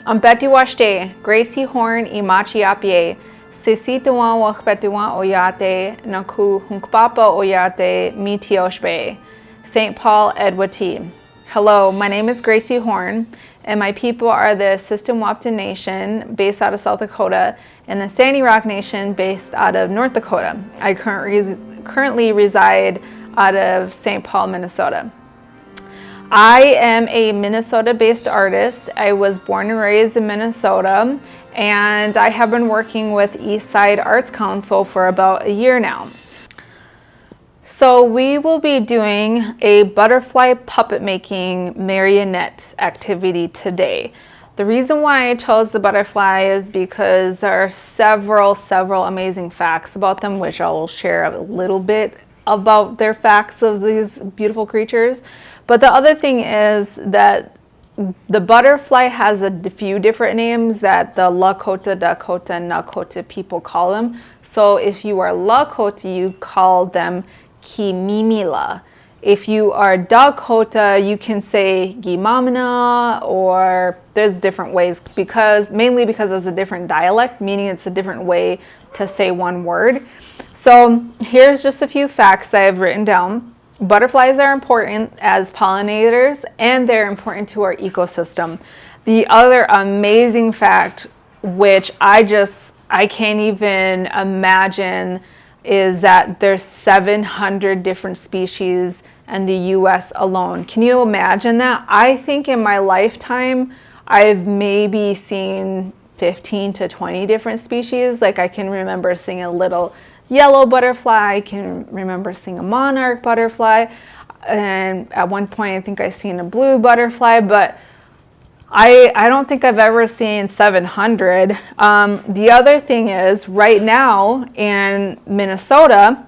Ang betiwashte, Graci Horne I machi apie, sisituan wakbetuan oyate, naku hunkpapa oyate, mitioshbe. St. Paul Edwati. Hello, my name is Graci Horne, and my people are the System Wapton Nation, based out of South Dakota, and the Standing Rock Nation, based out of North Dakota. I currently reside out of St. Paul, Minnesota. I am a Minnesota-based artist. I was born and raised in Minnesota, and I have been working with Eastside Arts Council for about a year now. So we will be doing a butterfly puppet making marionette activity today. The reason why I chose the butterfly is because there are several amazing facts about them, which I will share a little bit about their facts of these beautiful creatures. But the other thing is that the butterfly has a few different names that the Lakota, Dakota, and Nakota people call them. So if you are Lakota, you call them Kimamana. If you are Dakota, you can say Kimamana, or there's different ways, mainly because it's a different dialect, meaning it's a different way to say one word. So here's just a few facts I have written down. Butterflies are important as pollinators, and they're important to our ecosystem. The other amazing fact, which I can't even imagine, is that there's 700 different species in the US alone. Can you imagine that? I think in my lifetime, I've maybe seen 15 to 20 different species. Like, I can remember seeing a little yellow butterfly, I can remember seeing a monarch butterfly, and at one point I think I seen a blue butterfly, but I don't think I've ever seen 700. The other thing is, right now in Minnesota,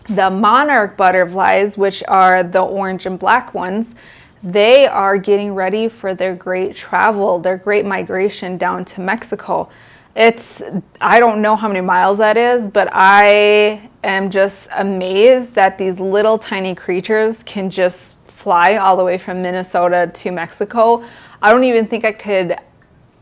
the monarch butterflies, which are the orange and black ones, they are getting ready for their great travel, their great migration down to Mexico. I don't know how many miles that is, but I am just amazed that these little tiny creatures can just fly all the way from Minnesota to Mexico. I don't even think I could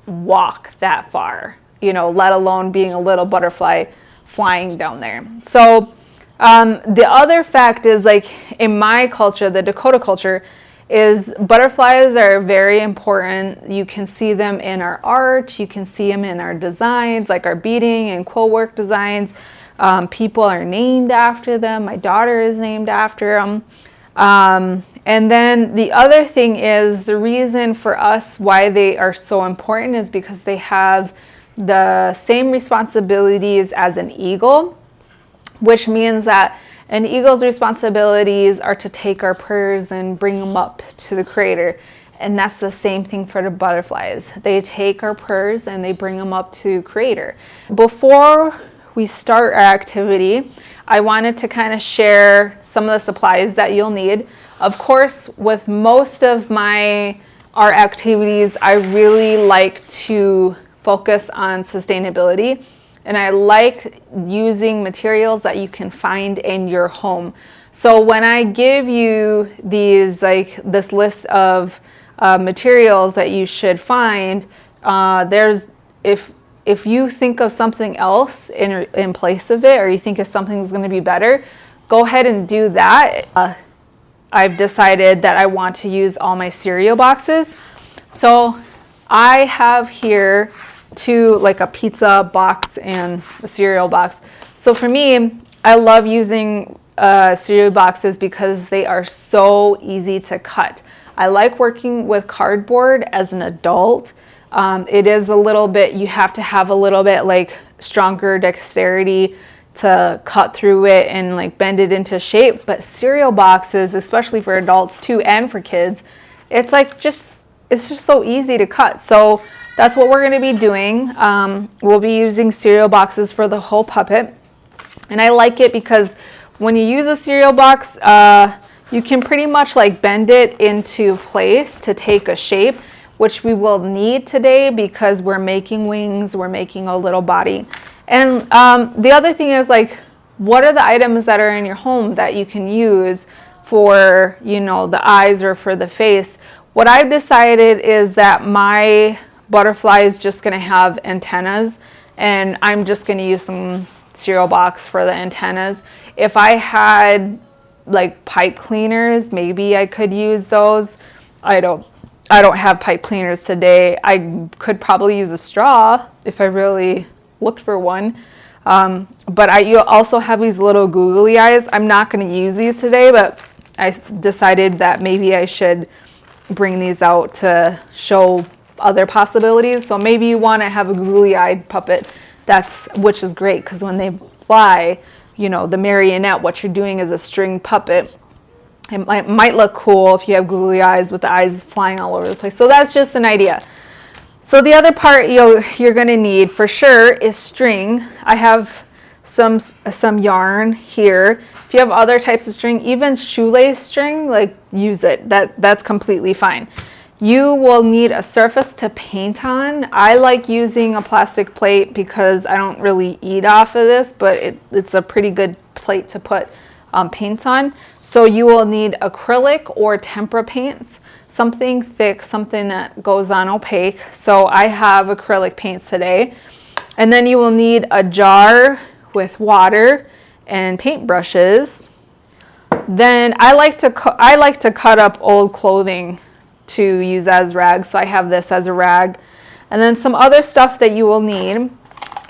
walk that far, let alone being a little butterfly flying down there. So the other fact is, like, in my culture, the Dakota culture, is butterflies are very important. You can see them in our art, you can see them in our designs, like our beading and quill work designs. People are named after them. My daughter is named after them. And then the other thing is, the reason for us why they are so important is because they have the same responsibilities as an eagle, which means that an eagle's responsibilities are to take our prayers and bring them up to the Creator. And that's the same thing for the butterflies. They take our prayers and they bring them up to Creator. Before we start our activity, I wanted to kind of share some of the supplies that you'll need. Of course, with most of my art activities, I really like to focus on sustainability. And I like using materials that you can find in your home. So when I give you this list of materials that you should find, if you think of something else in place of it, or you think if something's going to be better, go ahead and do that. I've decided that I want to use all my cereal boxes. So I have here like a pizza box and a cereal box. So for me, I love using cereal boxes because they are so easy to cut. I like working with cardboard as an adult. It is a little bit, you have to have a little bit like stronger dexterity to cut through it and like bend it into shape. But cereal boxes, especially for adults too and for kids, it's just so easy to cut. So that's what we're going to be doing. We'll be using cereal boxes for the whole puppet. And I like it because when you use a cereal box, you can pretty much like bend it into place to take a shape, which we will need today because we're making wings, we're making a little body. And the other thing is, like, what are the items that are in your home that you can use for, the eyes or for the face? What I've decided is that my butterfly is just going to have antennas, and I'm just going to use some cereal box for the antennas. If I had like pipe cleaners, maybe I could use those. I don't have pipe cleaners today. I could probably use a straw if I really looked for one. But you also have these little googly eyes. I'm not going to use these today, but I decided that maybe I should bring these out to show other possibilities. So maybe you want to have a googly-eyed puppet, which is great, because when they fly, you know, the marionette, what you're doing is a string puppet. It might look cool if you have googly eyes with the eyes flying all over the place. So that's just an idea. So the other part you're going to need for sure is string. I have some yarn here. If you have other types of string, even shoelace string, like, use it. That's completely fine. You will need a surface to paint on. I like using a plastic plate because I don't really eat off of this, but it's a pretty good plate to put paints on. So you will need acrylic or tempera paints, something thick, something that goes on opaque. So I have acrylic paints today. And then you will need a jar with water and paint brushes. Then I like to cut up old clothing to use as rags, so I have this as a rag. And then some other stuff that you will need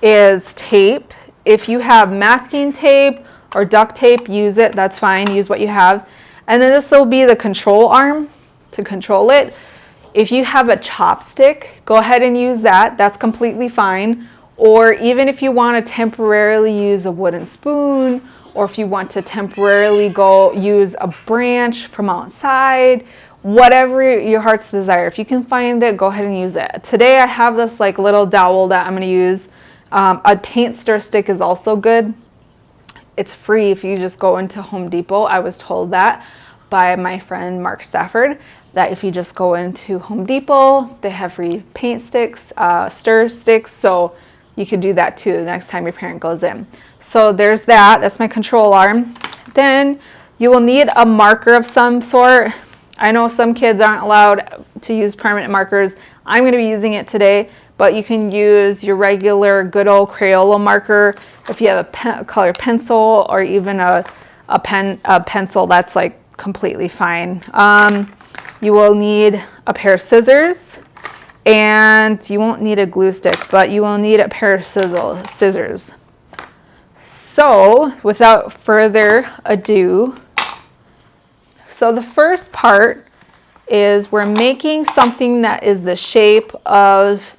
is tape. If you have masking tape or duct tape, use it. That's fine. Use what you have. And then this will be the control arm to control it. If you have a chopstick, go ahead and use that. That's completely fine. Or even if you want to temporarily use a wooden spoon, or if you want to temporarily go use a branch from outside, whatever your heart's desire. If you can find it, go ahead and use it. Today I have this like little dowel that I'm going to use. A paint stir stick is also good. It's free if you just go into Home Depot. I was told that by my friend Mark Stafford, that if you just go into Home Depot, they have free paint sticks, stir sticks, so you could do that too the next time your parent goes in. So there's that. That's my control arm. Then you will need a marker of some sort. I know some kids aren't allowed to use permanent markers. I'm going to be using it today, but you can use your regular good old Crayola marker. If you have a colored pencil or even a pencil, that's like completely fine. You will need a pair of scissors, and you won't need a glue stick, but you will need a pair of scissors. So without further ado, so the first part is we're making something that is the shape of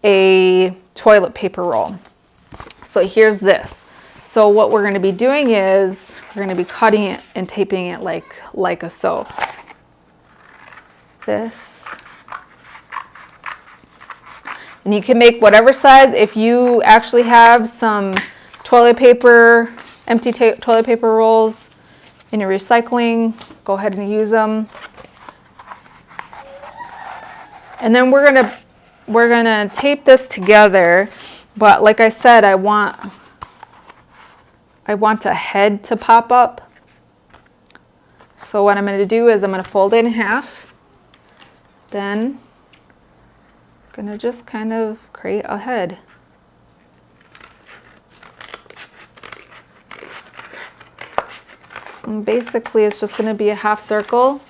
a toilet paper roll. So here's this. So what we're going to be doing is we're going to be cutting it and taping it like a so. This. And you can make whatever size. If you actually have some toilet paper, empty toilet paper rolls in your recycling, go ahead and use them. And then we're gonna tape this together, but like I said, I want a head to pop up. So what I'm going to do is I'm going to fold it in half. Then I'm going to just kind of create a head. And basically it's just going to be a half circle.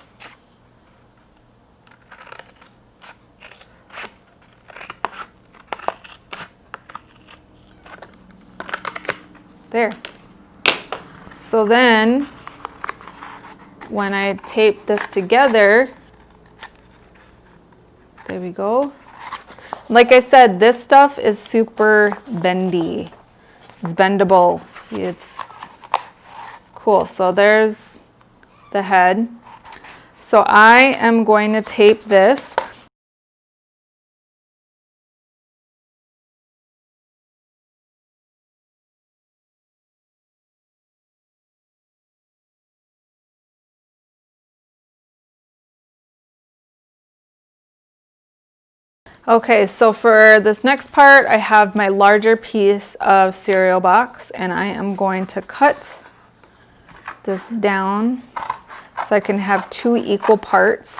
There. So then when I tape this together, there we go. Like I said, this stuff is super bendy. It's bendable. It's cool. So there's the head. So I am going to tape this. Okay, so for this next part, I have my larger piece of cereal box, and I am going to cut this down so I can have 2 equal parts.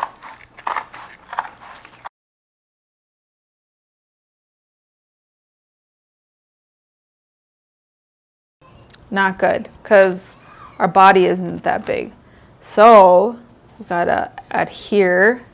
not good because our body isn't that big. So we gotta adhere.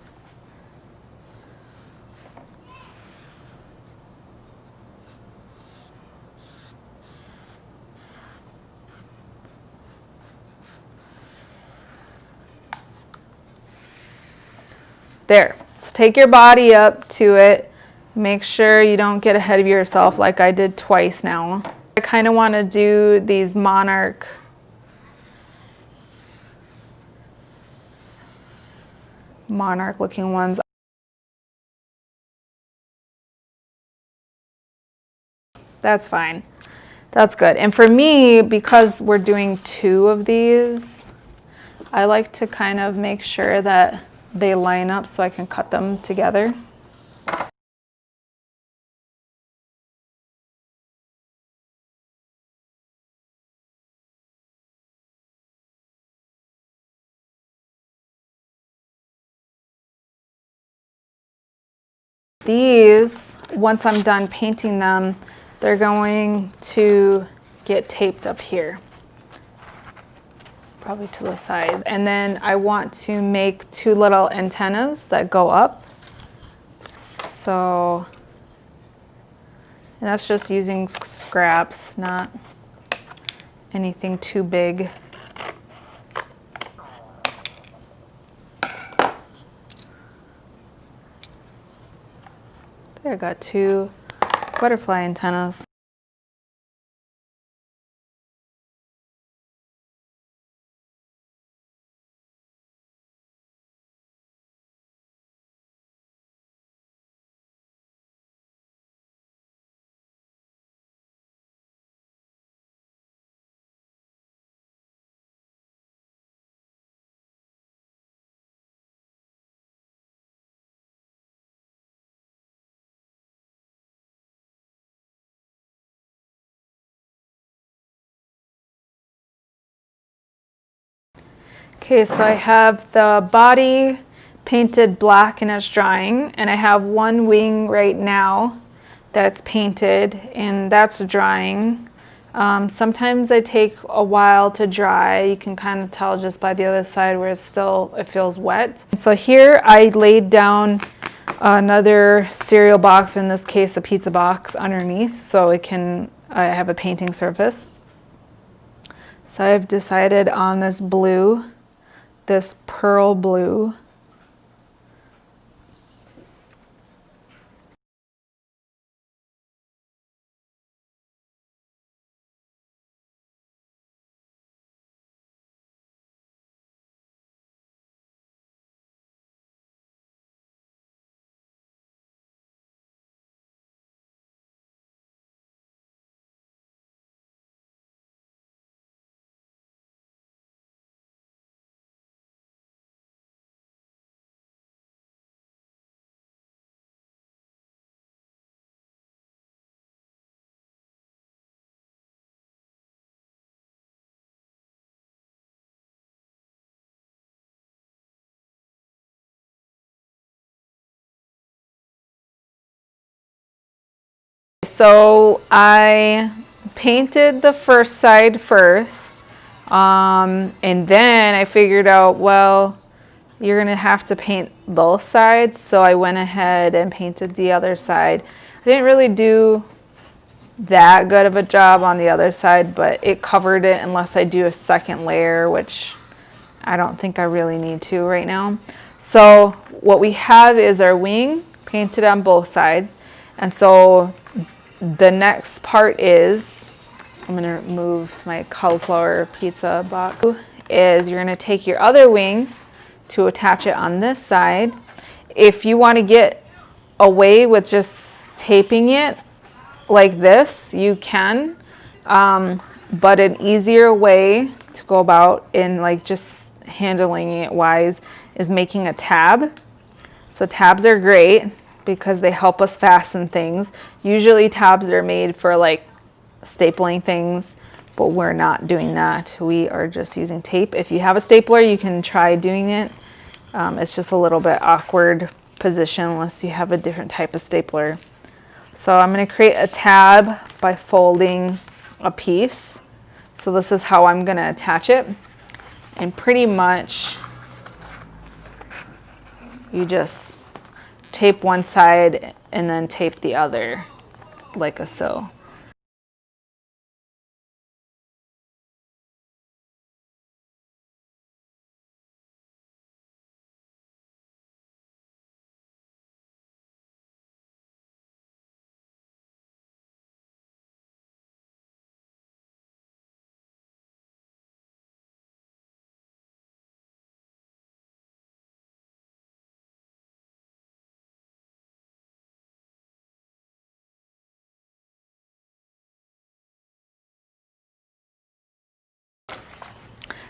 There. So take your body up to it. Make sure you don't get ahead of yourself like I did twice now. I kind of want to do these monarch looking ones. That's fine. That's good. And for me, because we're doing 2 of these, I like to kind of make sure that they line up so I can cut them together. These, once I'm done painting them, they're going to get taped up here, probably to the side. And then I want to make 2 little antennas that go up. So, and that's just using scraps, not anything too big. There, I got 2 butterfly antennas. Okay, so I have the body painted black and it's drying, and I have 1 wing right now that's painted and that's drying. Sometimes they take a while to dry. You can kind of tell just by the other side where it feels wet. So here I laid down another cereal box, in this case a pizza box, underneath so I have a painting surface. So I've decided on this blue, this pearl blue. So I painted the first side first, and then I figured out, well, you're gonna have to paint both sides, so I went ahead and painted the other side. I didn't really do that good of a job on the other side, but it covered it unless I do a second layer, which I don't think I really need to right now. So what we have is our wing painted on both sides, and so the next part is, I'm going to remove my cauliflower pizza box, is you're going to take your other wing to attach it on this side. If you want to get away with just taping it like this, you can, but an easier way to go about in like just handling it wise is making a tab. So tabs are great because they help us fasten things. Usually tabs are made for like stapling things, but we're not doing that. We are just using tape. If you have a stapler, you can try doing it. It's just a little bit awkward position unless you have a different type of stapler. So I'm going to create a tab by folding a piece. So So this is how I'm gonna attach it. And pretty much you just tape one side and then tape the other like so.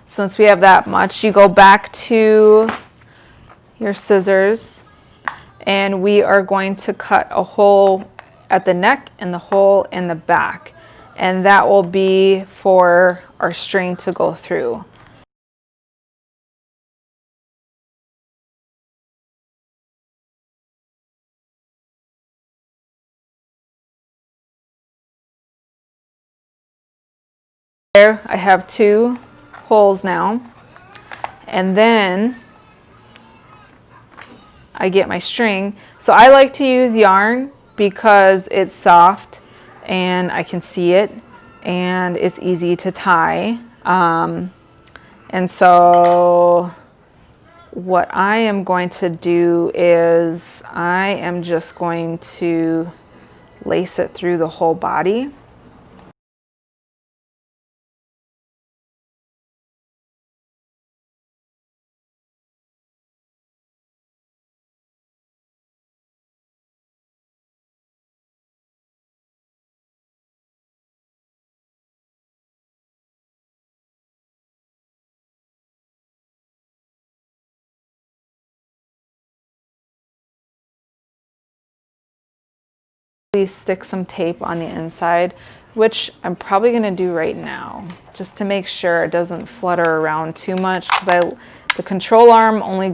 Since we have that much, you go back to your scissors and we are going to cut a hole at the neck and the hole in the back. And that will be for our string to go through. There, I have 2 holes now. And then I get my string. So I like to use yarn because it's soft and I can see it and it's easy to tie. And so what I am going to do is I am just going to lace it through the whole body. Please stick some tape on the inside, which I'm probably going to do right now, just to make sure it doesn't flutter around too much, because the control arm only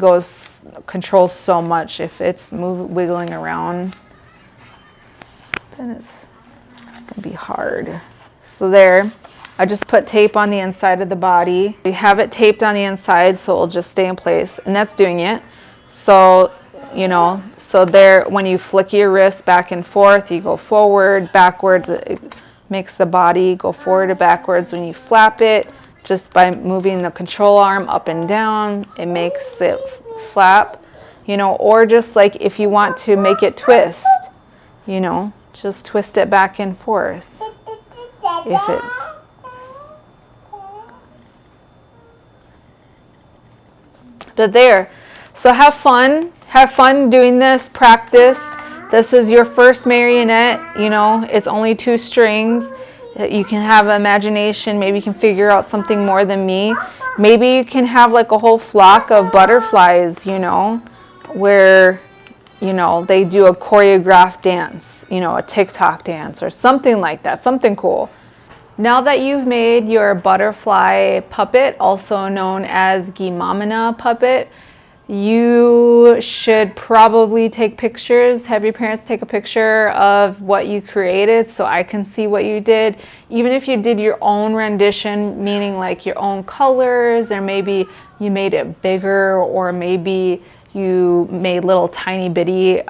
controls so much. If it's wiggling around, then it's going to be hard. So there, I just put tape on the inside of the body. We have it taped on the inside, so it'll just stay in place, and that's doing it. So you know, so there, when you flick your wrist back and forth, you go forward, backwards. It makes the body go forward or backwards. When you flap it, just by moving the control arm up and down, it makes it flap, you know, or just like if you want to make it twist, you know, just twist it back and forth. But there, so have fun. Have fun doing this, practice. This is your first marionette, you know, it's only 2 strings. You can have imagination, maybe you can figure out something more than me. Maybe you can have like a whole flock of butterflies, you know, where, you know, they do a choreographed dance, you know, a TikTok dance or something like that, something cool. Now that you've made your butterfly puppet, also known as Kimamana puppet, you should probably take pictures, have your parents take a picture of what you created so I can see what you did. Even if you did your own rendition, meaning like your own colors, or maybe you made it bigger, or maybe you made little tiny bitty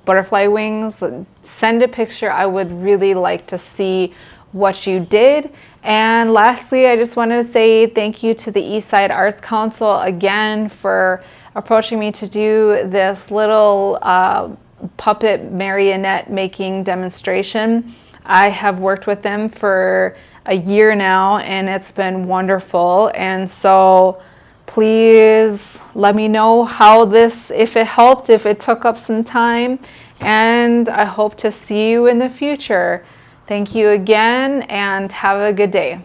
butterfly wings, send a picture. I would really like to see what you did. And lastly, I just wanted to say thank you to the Eastside Arts Council again for approaching me to do this little puppet marionette making demonstration. I have worked with them for a year now and it's been wonderful. And so please let me know how this, if it helped, if it took up some time, and I hope to see you in the future. Thank you again and have a good day.